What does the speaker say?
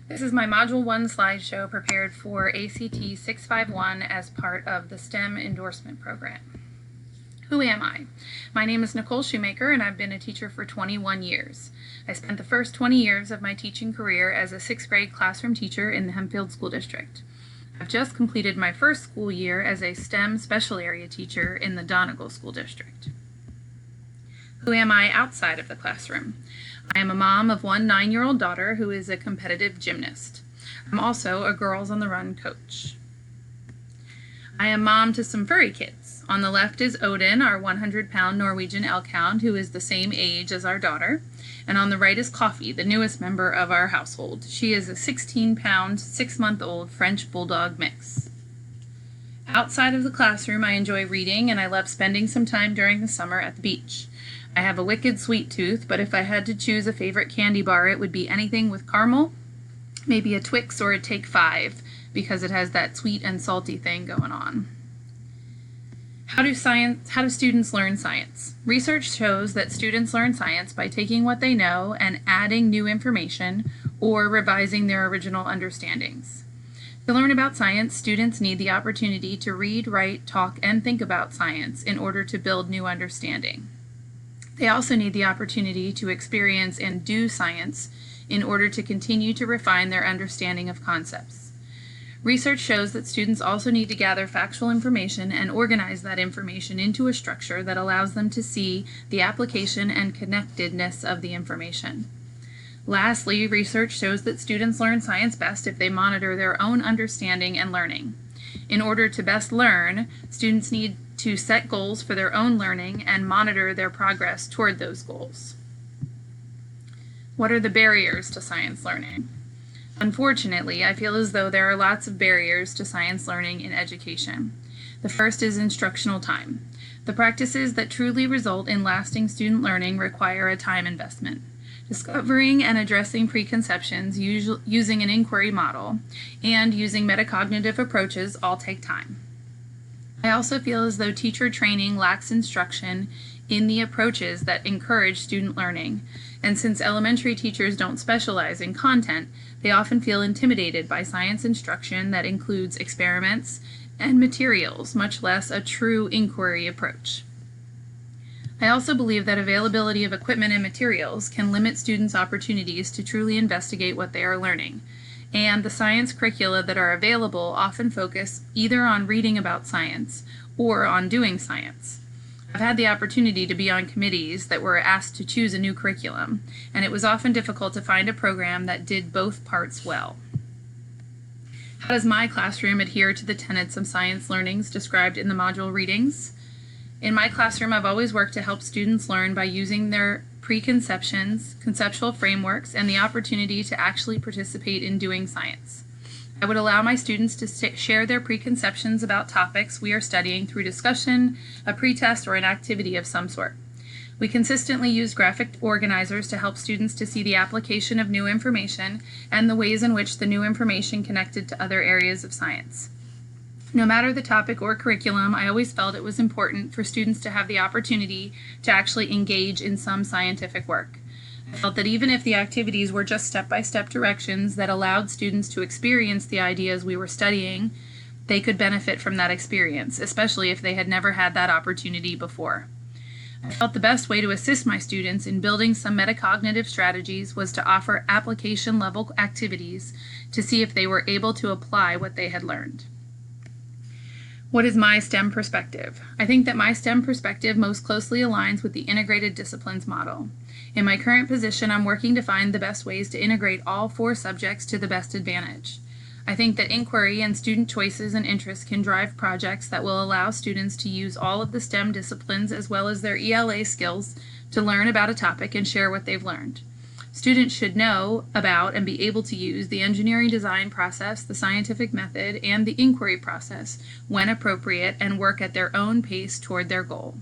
This is my Module 1 slideshow prepared for ACT 651 as part of the STEM endorsement program. Who am I? My name is Nicole Shoemaker and I've been a teacher for 21 years. I spent the first 20 years of my teaching career as a 6th grade classroom teacher in the Hempfield School District. I've just completed my first school year as a STEM special area teacher in the Donegal School District. Who am I outside of the classroom? I am a mom of one 9-year-old daughter who is a competitive gymnast. I'm also a Girls on the Run coach. I am mom to some furry kids. On the left is Odin, our 100-pound Norwegian elk hound who is the same age as our daughter. And on the right is Coffee, the newest member of our household. She is a 16-pound, 6-month-old French Bulldog mix. Outside of the classroom, I enjoy reading and I love spending some time during the summer at the beach. I have a wicked sweet tooth, but if I had to choose a favorite candy bar, it would be anything with caramel, maybe a Twix or a Take 5, because it has that sweet and salty thing going on. How do students learn science? Research shows that students learn science by taking what they know and adding new information or revising their original understandings. To learn about science, students need the opportunity to read, write, talk, and think about science in order to build new understanding. They also need the opportunity to experience and do science in order to continue to refine their understanding of concepts. Research shows that students also need to gather factual information and organize that information into a structure that allows them to see the application and connectedness of the information. Lastly, research shows that students learn science best if they monitor their own understanding and learning. In order to best learn, students need to set goals for their own learning and monitor their progress toward those goals. What are the barriers to science learning? Unfortunately, I feel as though there are lots of barriers to science learning in education. The first is instructional time. The practices that truly result in lasting student learning require a time investment. Discovering and addressing preconceptions using an inquiry model and using metacognitive approaches all take time. I also feel as though teacher training lacks instruction in the approaches that encourage student learning, and since elementary teachers don't specialize in content, they often feel intimidated by science instruction that includes experiments and materials, much less a true inquiry approach. I also believe that availability of equipment and materials can limit students' opportunities to truly investigate what they are learning, and the science curricula that are available often focus either on reading about science or on doing science. I've had the opportunity to be on committees that were asked to choose a new curriculum, and it was often difficult to find a program that did both parts well. How does my classroom adhere to the tenets of science learnings described in the module readings? In my classroom, I've always worked to help students learn by using their preconceptions, conceptual frameworks, and the opportunity to actually participate in doing science. I would allow my students to share their preconceptions about topics we are studying through discussion, a pretest, or an activity of some sort. We consistently use graphic organizers to help students to see the application of new information and the ways in which the new information connected to other areas of science. No matter the topic or curriculum, I always felt it was important for students to have the opportunity to actually engage in some scientific work. I felt that even if the activities were just step-by-step directions that allowed students to experience the ideas we were studying, they could benefit from that experience, especially if they had never had that opportunity before. I felt the best way to assist my students in building some metacognitive strategies was to offer application-level activities to see if they were able to apply what they had learned. What is my STEM perspective? I think that my STEM perspective most closely aligns with the integrated disciplines model. In my current position, I'm working to find the best ways to integrate all 4 subjects to the best advantage. I think that inquiry and student choices and interests can drive projects that will allow students to use all of the STEM disciplines as well as their ELA skills to learn about a topic and share what they've learned. Students should know about and be able to use the engineering design process, the scientific method, and the inquiry process when appropriate and work at their own pace toward their goal.